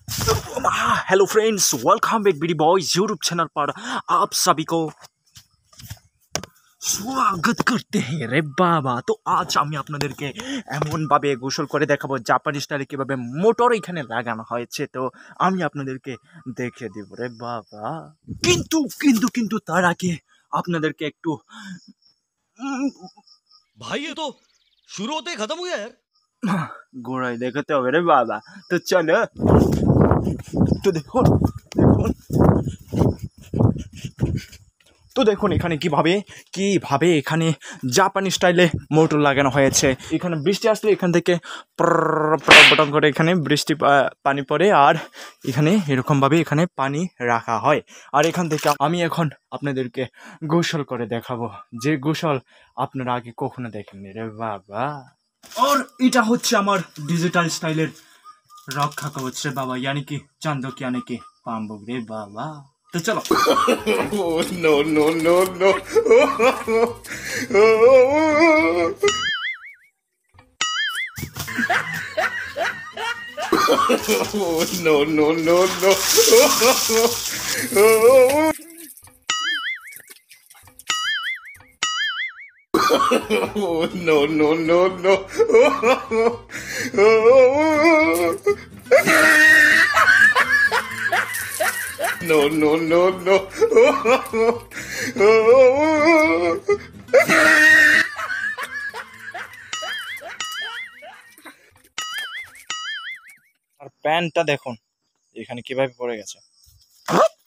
Hello friends, welcome back BD Boys YouTube channel पर आप सभी को स्वागत करते हैं रे बाबा। तो आज আমি আপনাদেরকে এমন ভাবে গোসল করে দেখাবো জাপানি স্টাইলে কিভাবে মোটর এখানে লাগানো হয়েছে। তো আমি আপনাদেরকে দেখিয়ে দেব রে বাবা। কিন্তু কিন্তু কিন্তু তার আগে আপনাদেরকে একটু भाई ये तो शुरू होते ही खत्म हो गया यार। গোড়ায় দেখাতে হবে রে বাবা। তো চলো, তো দেখুন দেখুন তো দেখুন এখানে কিভাবে এখানে জাপানি স্টাইলে মোটর লাগানো হয়েছে। এখানে বৃষ্টি আসলে এখান থেকে বটন করে এখানে বৃষ্টি পানি পড়ে, আর এখানে এরকমভাবে এখানে পানি রাখা হয়। আর এখান থেকে আমি এখন আপনাদেরকে গোসল করে দেখাবো, যে গোসল আপনারা আগে কখনো দেখেননি রে বাবা। আর এটা হচ্ছে আমার ডিজিটাল স্টাইলের রক্ষা কবচ রে বাবা, यानी कि চান্দক यानी कि পাম্বক রে বাবা। তো চলো। Oh, no, no, no, no. Oh, no, no, no, no. Oh, no, no, no, no. No, no, no, no. আর প্যান্টটা দেখুন এখানে কিভাবে পড়ে গেছে।